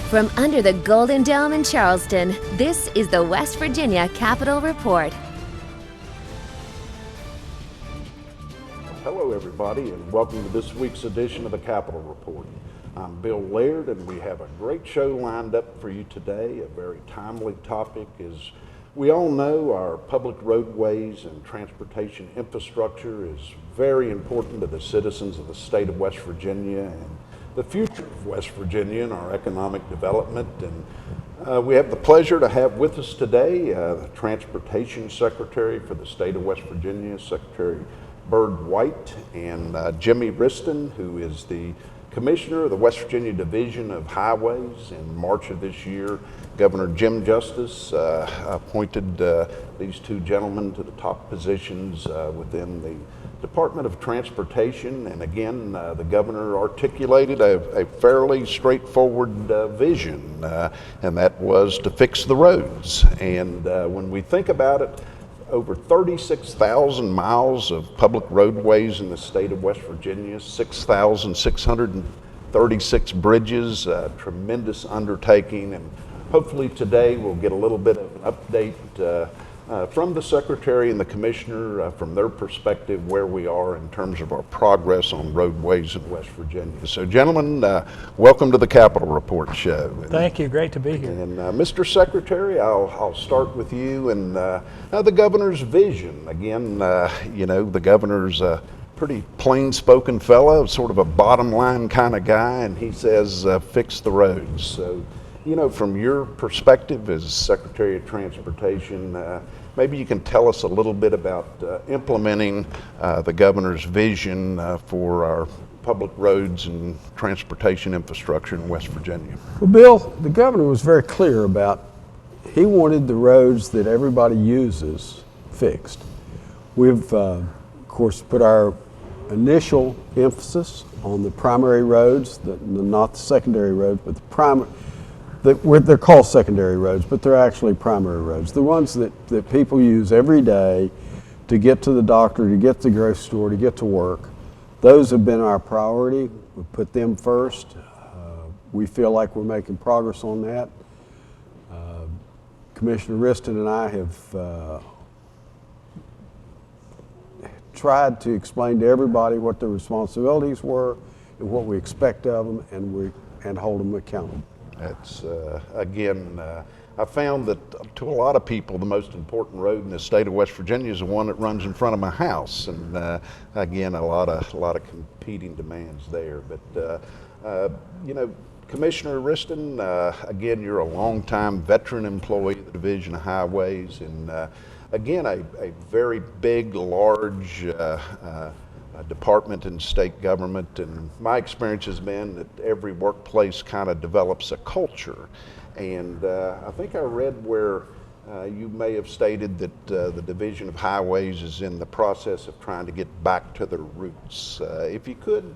From under the Golden Dome in Charleston, this is the West Virginia Capitol Report. Hello everybody, and welcome to this week's edition of the Capitol Report. I'm Bill Laird, and we have a great show lined up for you today. A very timely topic. As we all know, our public roadways and transportation infrastructure is very important to the citizens of the state of West Virginia and the future of West Virginia and our economic development. And we have the pleasure to have with us today the Transportation Secretary for the state of West Virginia, Secretary Byrd White, and Jimmy Wriston, who is the Commissioner of the West Virginia Division of Highways. In March of this year, Governor Jim Justice appointed these two gentlemen to the top positions within the Department of Transportation. And again, the governor articulated a fairly straightforward vision, and that was to fix the roads. And when we think about it, over 36,000 miles of public roadways in the state of West Virginia, 6,636 bridges, a tremendous undertaking. And hopefully today we'll get a little bit of an update from the Secretary and the Commissioner from their perspective where we are in terms of our progress on roadways in West Virginia. So gentlemen, welcome to the Capitol Report show. Thank you, great to be here. And Mr. Secretary, I'll start with you and the governor's vision. Again, you know, the governor's a pretty plain-spoken fellow, sort of a bottom line kind of guy, and he says fix the roads. So, you know, from your perspective as Secretary of Transportation, maybe you can tell us a little bit about implementing the governor's vision for our public roads and transportation infrastructure in West Virginia. Well, Bill, the governor was very clear about he wanted the roads that everybody uses fixed. We've, of course, put our initial emphasis on the primary roads, not the secondary roads, but the primary. They're called secondary roads, but they're actually primary roads. The ones that people use every day to get to the doctor, to get to the grocery store, to get to work. Those have been our priority. We put them first. We feel like we're making progress on that. Commissioner Wriston and I have tried to explain to everybody what their responsibilities were and what we expect of them, and hold them accountable. That's, again, I found that to a lot of people, the most important road in the state of West Virginia is the one that runs in front of my house. And again, a lot of competing demands there. But, you know, Commissioner Wriston, again, you're a longtime veteran employee of the Division of Highways. And again, a very big, large department in state government, and my experience has been that every workplace kind of develops a culture. And I think I read where you may have stated that the Division of Highways is in the process of trying to get back to their roots. If you could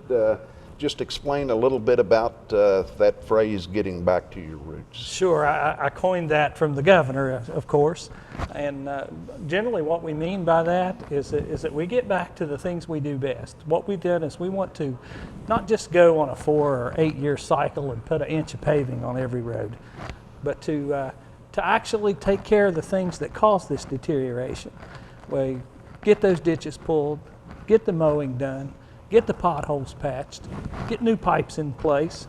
just explain a little bit about that phrase, getting back to your roots. Sure, I coined that from the governor, of course, and generally what we mean by that is that we get back to the things we do best. What we've done is we want to not just go on a 4 or 8 year cycle and put an inch of paving on every road, but to actually take care of the things that cause this deterioration. We get those ditches pulled, get the mowing done, get the potholes patched, get new pipes in place,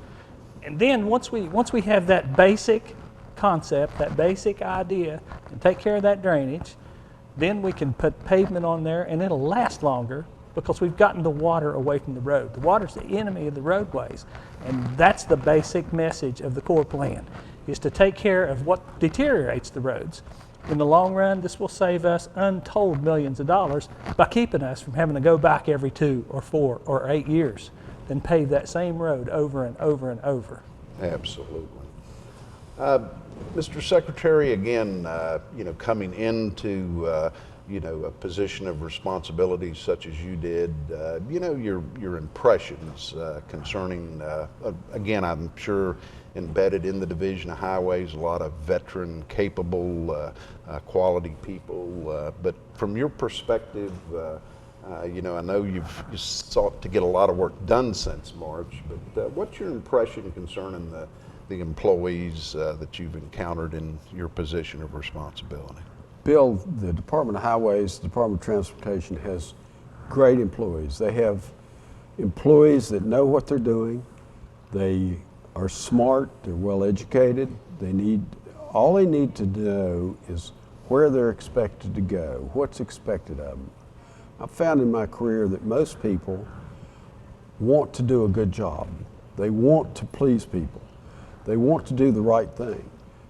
and then once we have that basic concept, that basic idea, and take care of that drainage, then we can put pavement on there, and it'll last longer because we've gotten the water away from the road. The water's the enemy of the roadways, and that's the basic message of the core plan, is to take care of what deteriorates the roads. In the long run, this will save us untold millions of dollars by keeping us from having to go back every 2 or 4 or 8 years and pave that same road over and over and over. Absolutely. Mr. Secretary, again, you know, coming into you know, a position of responsibility such as you did, you know, your impressions concerning, again, I'm sure embedded in the Division of Highways, a lot of veteran, capable, quality people. But from your perspective, you know, I know you've sought to get a lot of work done since March, but what's your impression concerning the the employees that you've encountered in your position of responsibility? Bill, the Department of Highways, the Department of Transportation has great employees. They have employees that know what they're doing. They are smart, they're well educated. All they need to know is where they're expected to go, what's expected of them. I've found in my career that most people want to do a good job. They want to please people. They want to do the right thing.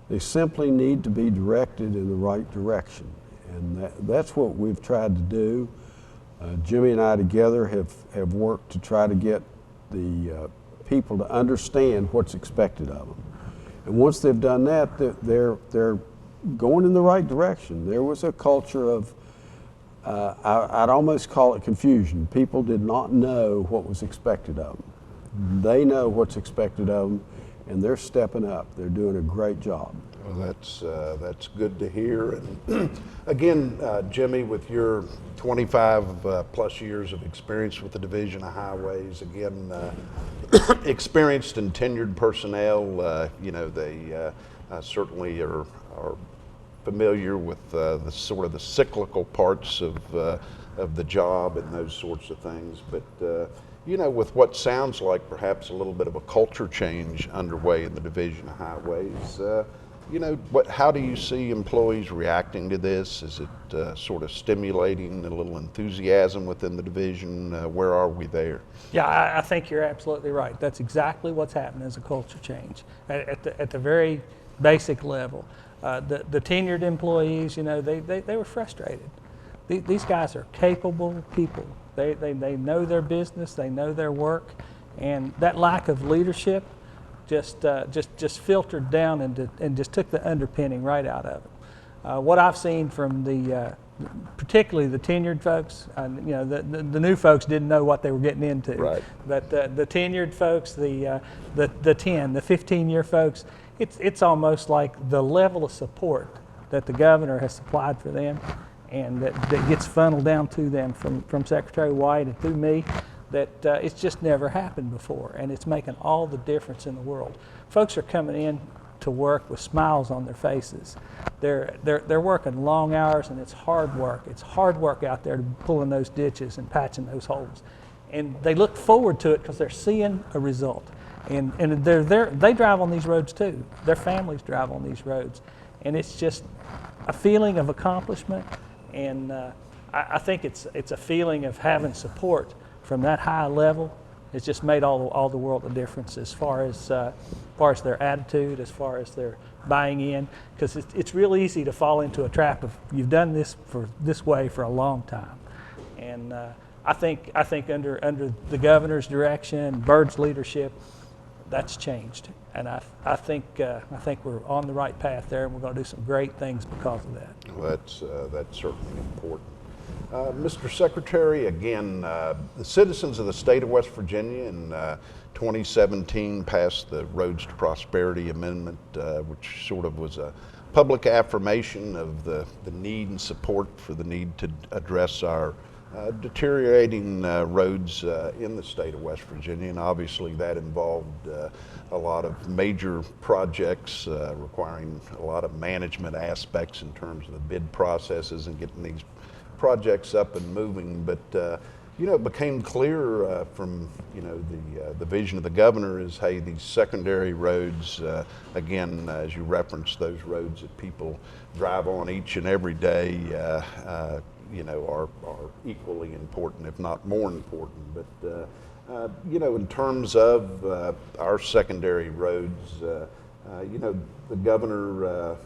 They simply need to be directed in the right direction. And that's what we've tried to do. Jimmy and I together have worked to try to get the people to understand what's expected of them. And once they've done that, they're going in the right direction. There was a culture of, I'd almost call it confusion. People did not know what was expected of them. They know what's expected of them, and they're stepping up. They're doing a great job. Well, that's good to hear. And again, Jimmy, with your 25 plus years of experience with the Division of Highways, again, experienced and tenured personnel, they certainly are familiar with the sort of the cyclical parts of the job and those sorts of things. But with what sounds like perhaps a little bit of a culture change underway in the Division of Highways, how do you see employees reacting to this? Is it sort of stimulating a little enthusiasm within the division? Where are we there? Yeah, I think you're absolutely right. That's exactly what's happening as a culture change at the very basic level. The tenured employees, they were frustrated. These guys are capable people. They know their business, they know their work, and that lack of leadership just filtered down and just took the underpinning right out of it. What I've seen from particularly the tenured folks, the new folks didn't know what they were getting into. Right. But the tenured folks, the 10, the 15-year folks, it's almost like the level of support that the governor has supplied for them, and that gets funneled down to them from Secretary White and through me. That it's just never happened before, and it's making all the difference in the world. Folks are coming in to work with smiles on their faces. They're working long hours, and it's hard work. It's hard work out there to pulling those ditches and patching those holes, and they look forward to it because they're seeing a result. And they drive on these roads too. Their families drive on these roads, and it's just a feeling of accomplishment. And I think it's a feeling of having support from that high level. It's just made all the world of difference as far as their attitude, as far as their buying in, because it's real easy to fall into a trap of you've done this way for a long time. And I think under the governor's direction, Byrd's leadership, that's changed. And I think we're on the right path there, and we're going to do some great things because of that. Well, that's certainly important. Mr. Secretary, again, the citizens of the state of West Virginia in 2017 passed the Roads to Prosperity Amendment, which sort of was a public affirmation of the need and support for the need to address our deteriorating roads in the state of West Virginia. And obviously that involved a lot of major projects requiring a lot of management aspects in terms of the bid processes and getting these projects up and moving. But it became clear from the vision of the governor is, hey, these secondary roads, again, as you referenced, those roads that people drive on each and every day, are equally important, if not more important. But in terms of our secondary roads, the governor,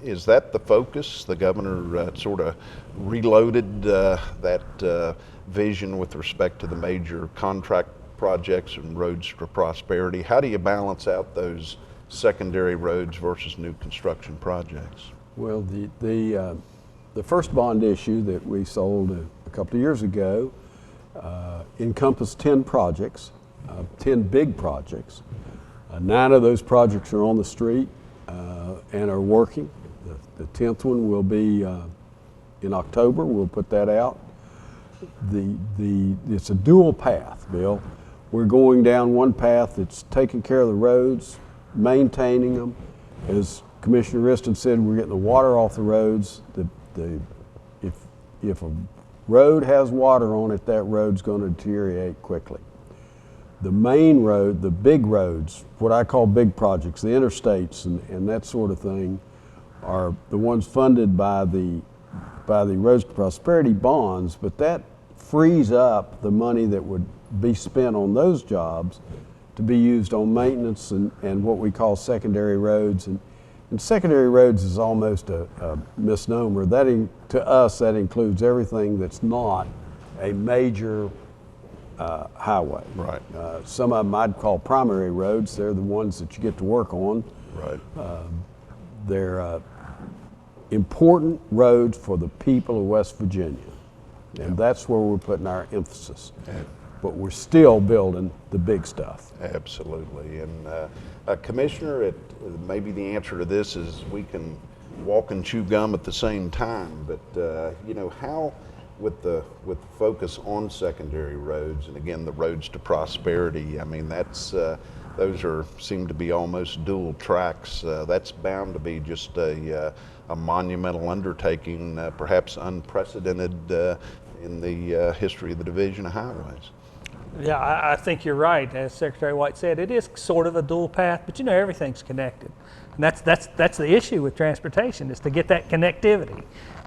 is that the focus? The governor sort of reloaded that vision with respect to the major contract projects and Roads to Prosperity. How do you balance out those secondary roads versus new construction projects? Well, the first bond issue that we sold a couple of years ago encompassed 10 projects, 10 big projects. 9 of those projects are on the street and are working. The 10th one will be in October. We'll put that out. It's a dual path, Bill. We're going down one path that's taking care of the roads, maintaining them. As Commissioner Wriston said, we're getting the water off the roads. If a road has water on it, that road's going to deteriorate quickly. The main road, the big roads, what I call big projects, the interstates and that sort of thing, are the ones funded by the Roads to Prosperity bonds, but that frees up the money that would be spent on those jobs to be used on maintenance and what we call secondary roads. And secondary roads is almost a misnomer. To us, that includes everything that's not a major highway. Right. Some of them I'd call primary roads. They're the ones that you get to work on. Right. They're important roads for the people of West Virginia. And that's where we're putting our emphasis. Yeah. But we're still building the big stuff. Absolutely. And Commissioner, maybe the answer to this is we can walk and chew gum at the same time, but how with the focus on secondary roads and again the roads to prosperity, I mean those seem to be almost dual tracks. That's bound to be just a monumental undertaking, perhaps unprecedented in the history of the Division of Highways. Yeah, I think you're right. As Secretary White said, it is sort of a dual path, but everything's connected. And that's the issue with transportation, is to get that connectivity.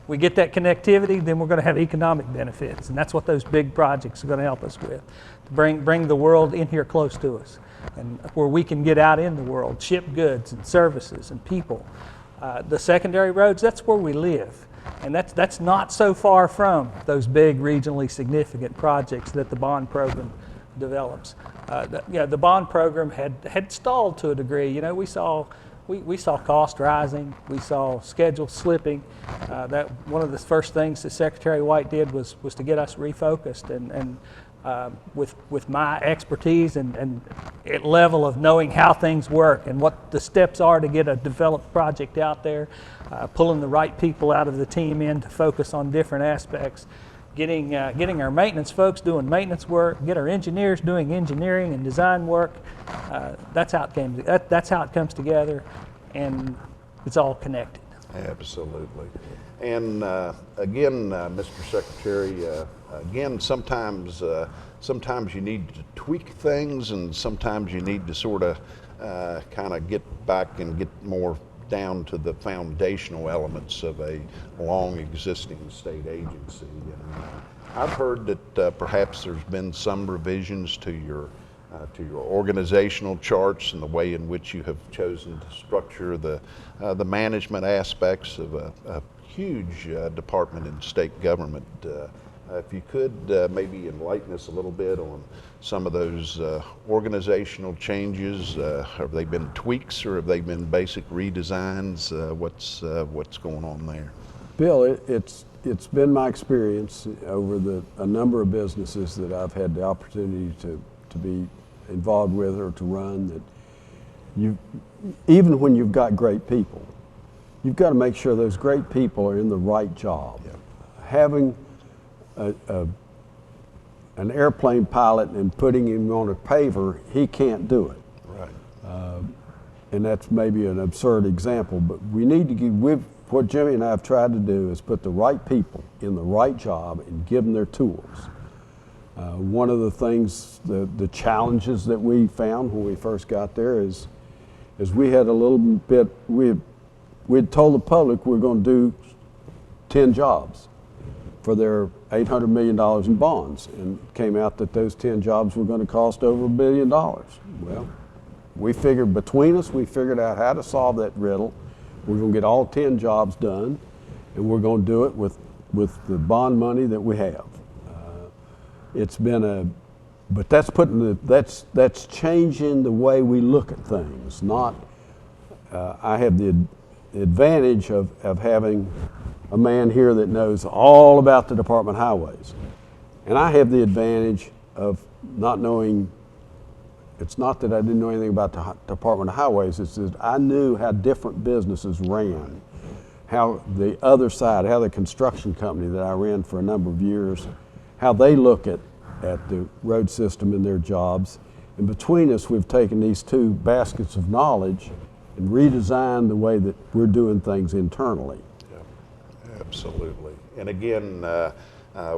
We get that connectivity, then we're going to have economic benefits, and that's what those big projects are going to help us with. To bring the world in here close to us, and where we can get out in the world, ship goods and services and people. The secondary roads, that's where we live. And that's not so far from those big regionally significant projects that the bond program develops. The bond program had stalled to a degree. We saw cost rising, we saw schedule slipping. That one of the first things that Secretary White did was to get us refocused, and with my expertise and level of knowing how things work and what the steps are to get a developed project out there, pulling the right people out of the team in to focus on different aspects, getting our maintenance folks doing maintenance work, get our engineers doing engineering and design work. That's how it comes together, and it's all connected. Absolutely. And again, Mr. Secretary, sometimes you need to tweak things, and sometimes you need to sort of kind of get back and get more down to the foundational elements of a long existing state agency. And I've heard that perhaps there's been some revisions to your organizational charts and the way in which you have chosen to structure the management aspects of a huge department in state government. If you could maybe enlighten us a little bit on some of those organizational changes. Have they been tweaks or have they been basic redesigns? What's going on there? Bill, it's been my experience over a number of businesses that I've had the opportunity to be involved with or to run, that even when you've got great people, you've got to make sure those great people are in the right job. Yeah. Having an airplane pilot and putting him on a paver, he can't do it. Right. And that's maybe an absurd example, but we need to what Jimmy and I have tried to do is put the right people in the right job and give them their tools. One of the things, the challenges that we found when we first got there is we had a little bit, we'd told the public we're going to do 10 jobs for their $800 million in bonds, and it came out that those 10 jobs were going to cost over $1 billion. Well, we figured out how to solve that riddle. We're going to get all 10 jobs done, and we're going to do it with the bond money that we have. It's been but that's changing the way we look at things. Not, I have the advantage of having a man here that knows all about the Department of Highways, and I have the advantage of not knowing. It's not that I didn't know anything about the Department of Highways. It's that I knew how different businesses ran, how the other side, how the construction company that I ran for a number of years, how they look at the road system and their jobs, And between us, we've taken these two baskets of knowledge and redesigned the way that we're doing things internally. Yeah, absolutely. And again,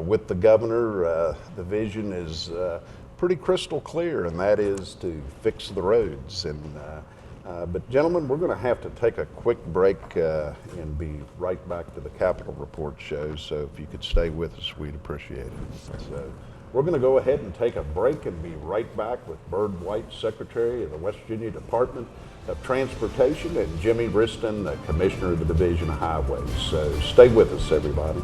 with the governor, the vision is pretty crystal clear, and that is to fix the roads. But gentlemen, we're going to have to take a quick break and be right back to the Capitol Report show. So if you could stay with us, we'd appreciate it. So we're going to go ahead and take a break and be right back with Byrd White, Secretary of the West Virginia Department of Transportation, and Jimmy Wriston, the Commissioner of the Division of Highways. So stay with us, everybody.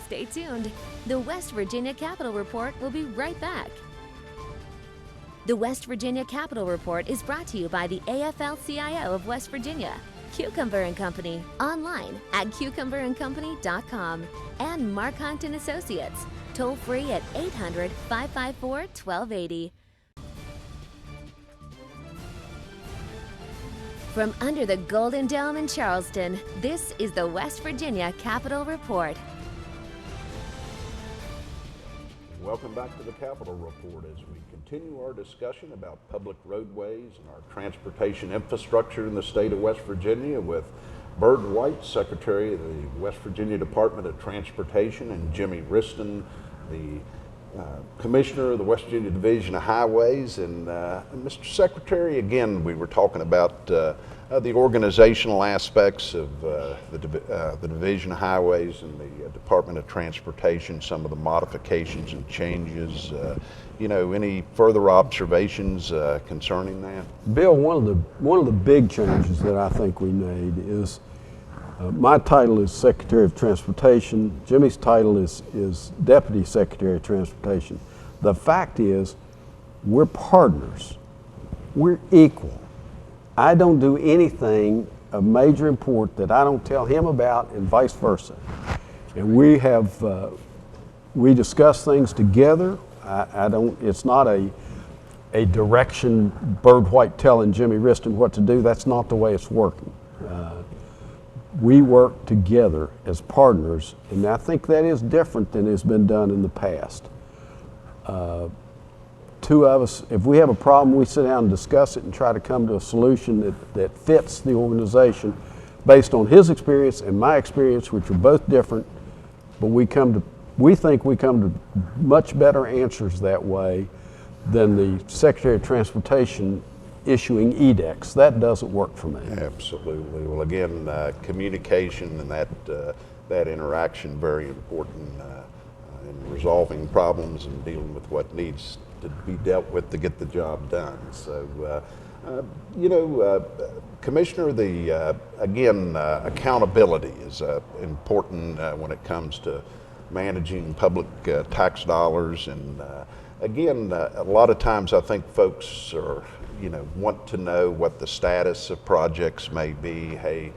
Stay tuned. The West Virginia Capitol Report will be right back. The West Virginia Capitol Report is brought to you by the AFL-CIO of West Virginia, Cucumber & Company, online at cucumberandcompany.com, and Mark Hunt & Associates, toll free at 800-554-1280. From under the Golden Dome in Charleston, this is the West Virginia Capitol Report. Welcome back to the Capitol Report as we continue our discussion about public roadways and our transportation infrastructure in the state of West Virginia with Byrd White, Secretary of the West Virginia Department of Transportation, and Jimmy Wriston, the Commissioner of the West Virginia Division of Highways. And Mr. Secretary, again, we were talking about the organizational aspects of the Division of Highways and the Department of Transportation, some of the modifications and changes. Any further observations concerning that? Bill, one of the big changes that I think we made is my title is Secretary of Transportation. Jimmy's title is Deputy Secretary of Transportation. The fact is, we're partners. We're equal. I don't do anything of major import that I don't tell him about, and vice versa. And we discuss things together. It's not a direction, Byrd White telling Jimmy Wriston what to do. That's not the way it's working. We work together as partners, and I think that is different than has been done in the past. Two of us, if we have a problem, we sit down and discuss it and try to come to a solution that fits the organization based on his experience and my experience, which are both different, but we think we come to much better answers that way than the Secretary of Transportation issuing edicts. That doesn't work for me. Absolutely. Well, again, communication and that interaction, very important in resolving problems and dealing with what needs to be dealt with to get the job done. So, Commissioner, accountability is important when it comes to managing public tax dollars. And a lot of times I think folks are, want to know what the status of projects may be. Hey,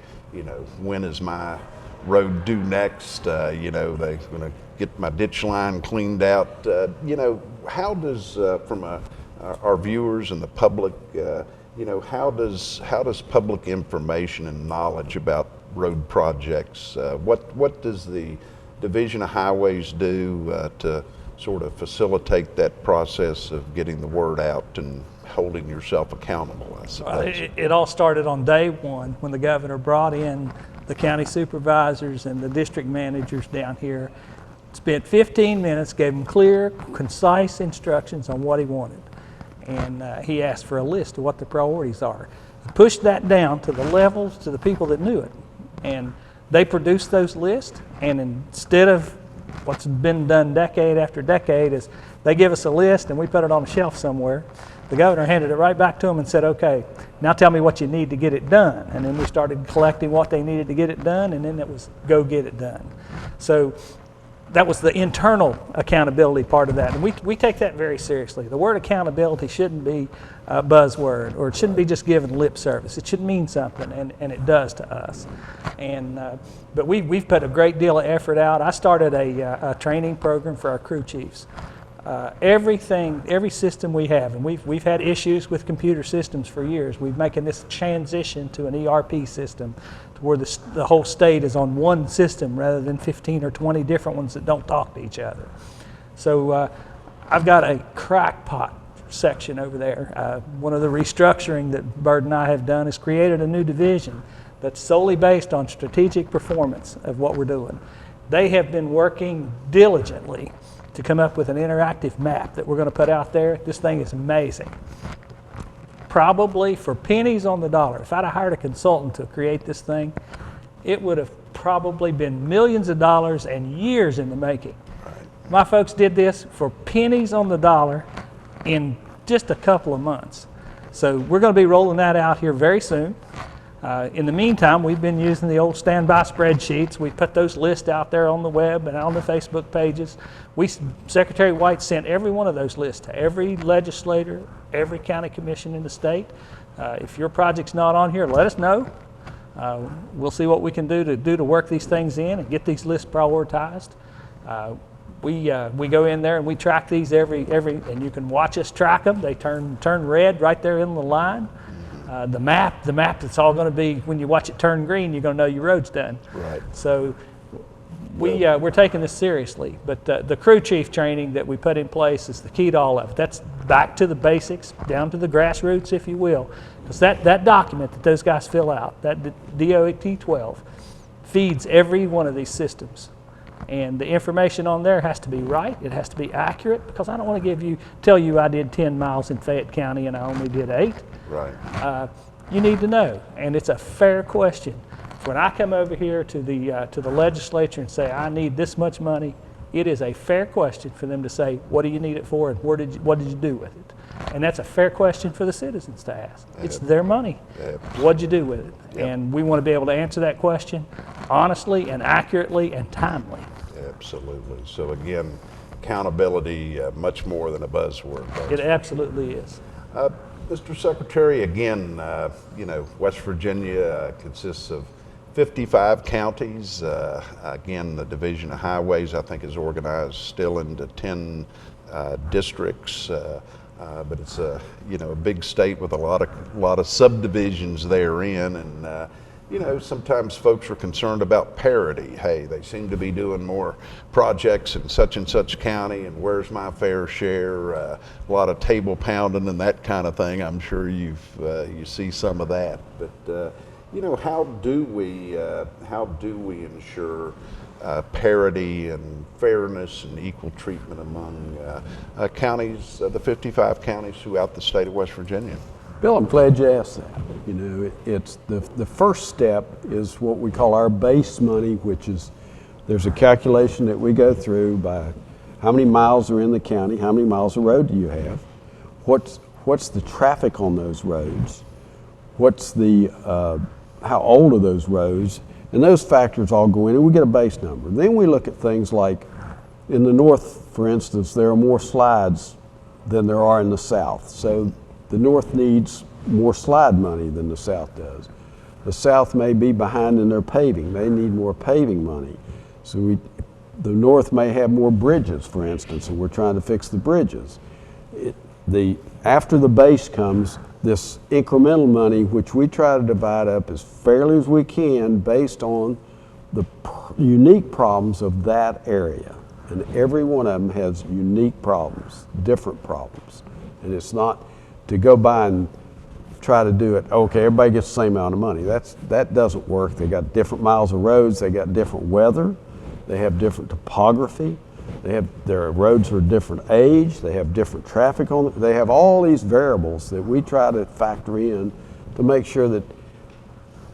when is my road due next? They're going to get my ditch line cleaned out. How does, from our viewers and the public, how does public information and knowledge about road projects, what does the Division of Highways do to sort of facilitate that process of getting the word out and holding yourself accountable, I suppose? It all started on day one when the governor brought in the county supervisors and the district managers down here, spent 15 minutes, gave them clear, concise instructions on what he wanted. And he asked for a list of what the priorities are. He pushed that down to the levels, to the people that knew it. And they produced those lists, and instead of what's been done decade after decade is they give us a list and we put it on a shelf somewhere. The governor handed it right back to them and said, okay, now tell me what you need to get it done. And then we started collecting what they needed to get it done, and then it was go get it done. So that was the internal accountability part of that. And we take that very seriously. The word accountability shouldn't be a buzzword, or it shouldn't be just given lip service. It should mean something, and it does to us. And but we've put a great deal of effort out. I started a training program for our crew chiefs. Every system we have, and we've had issues with computer systems for years. We're making this transition to an ERP system to where the whole state is on one system rather than 15 or 20 different ones that don't talk to each other. So I've got a crackpot section over there. One of the restructuring that Byrd and I have done is created a new division that's solely based on strategic performance of what we're doing. They have been working diligently to come up with an interactive map that we're going to put out there. This thing is amazing. Probably for pennies on the dollar, if I'd have hired a consultant to create this thing, it would have probably been millions of dollars and years in the making. Right. My folks did this for pennies on the dollar in just a couple of months. So we're going to be rolling that out here very soon. In the meantime, we've been using the old standby spreadsheets. We put those lists out there on the web and on the Facebook pages. Secretary White sent every one of those lists to every legislator, every county commission in the state. If your project's not on here, let us know. We'll see what we can do to work these things in and get these lists prioritized. We go in there and we track these every, and you can watch us track them. They turn red right there in the line. The map that's all going to be, when you watch it turn green, you're going to know your road's done. Right. So we're taking this seriously, but the crew chief training that we put in place is the key to all of it. That's back to the basics, down to the grassroots, if you will. Because that document that those guys fill out, that DOT-12, feeds every one of these systems. And the information on there has to be right, it has to be accurate, because I don't want to tell you I did 10 miles in Fayette County and I only did 8. Right. You need to know, and it's a fair question. When I come over here to the legislature and say I need this much money, it is a fair question for them to say, what do you need it for and what did you do with it? And that's a fair question for the citizens to ask. It's their money. What'd you do with it? Yep. And we want to be able to answer that question honestly and accurately and timely. Absolutely. So again, accountability, much more than a buzzword. It absolutely is. Mr. Secretary, again, West Virginia consists of 55 counties. Again, the Division of Highways, I think, is organized still into 10 districts. But it's a big state with a lot of subdivisions therein, and sometimes folks are concerned about parity. Hey, they seem to be doing more projects in such and such county, and where's my fair share? A lot of table pounding and that kind of thing. I'm sure you see some of that. But how do we ensure parity and fairness and equal treatment among counties, the 55 counties throughout the state of West Virginia? Bill, I'm glad you asked that. It's the first step is what we call our base money, which is there's a calculation that we go through by how many miles are in the county, how many miles of road do you have, what's the traffic on those roads, what's the how old are those roads, and those factors all go in and we get a base number. Then we look at things like in the north, for instance, there are more slides than there are in the south. So the north needs more slide money than the south does. The south may be behind in their paving. They need more paving money. So the north may have more bridges, for instance, and we're trying to fix the bridges. After the base comes this incremental money, which we try to divide up as fairly as we can based on the unique problems of that area. And every one of them has unique problems, different problems. And it's not to go by and try to do it, okay, everybody gets the same amount of money. That doesn't work. They got different miles of roads, they got different weather, they have different topography, their roads are different age, they have different traffic on them. They have all these variables that we try to factor in to make sure that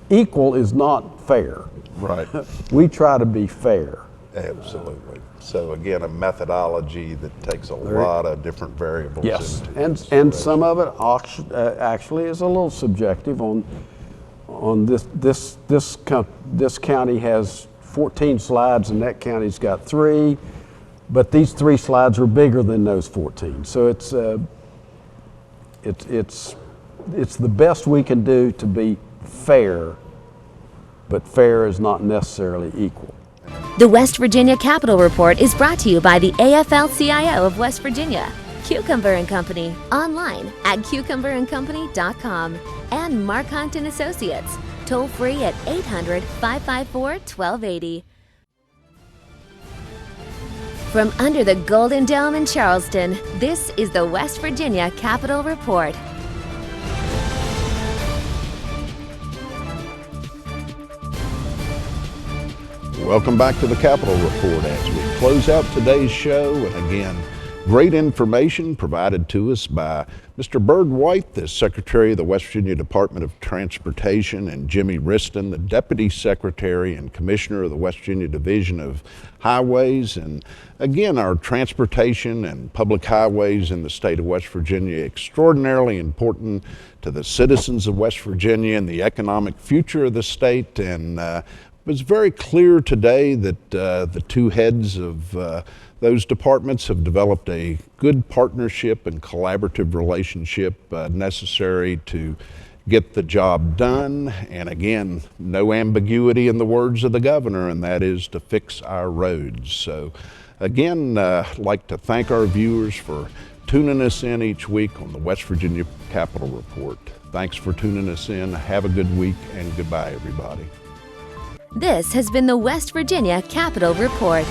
equal is not fair. Right. We try to be fair. Absolutely. So again, a methodology that takes a lot of different variables. Yes, and some of it actually is a little subjective. On this county has 14 slides and that county's got 3, but these 3 slides are bigger than those 14. So it's the best we can do to be fair, but fair is not necessarily equal. The West Virginia Capitol Report is brought to you by the AFL-CIO of West Virginia, Cucumber & Company, online at cucumberandcompany.com, and Mark Hunt & Associates, toll free at 800-554-1280. From under the Golden Dome in Charleston, this is the West Virginia Capitol Report. Welcome back to the Capitol Report as we close out today's show. And again, great information provided to us by Mr. Byrd White, the Secretary of the West Virginia Department of Transportation, and Jimmy Wriston, the Deputy Secretary and Commissioner of the West Virginia Division of Highways. And again, our transportation and public highways in the state of West Virginia extraordinarily important to the citizens of West Virginia and the economic future of the state. And it was very clear today that the two heads of those departments have developed a good partnership and collaborative relationship necessary to get the job done. And again, no ambiguity in the words of the governor, and that is to fix our roads. So again, I'd like to thank our viewers for tuning us in each week on the West Virginia Capitol Report. Thanks for tuning us in. Have a good week, and goodbye, everybody. This has been the West Virginia Capitol Report.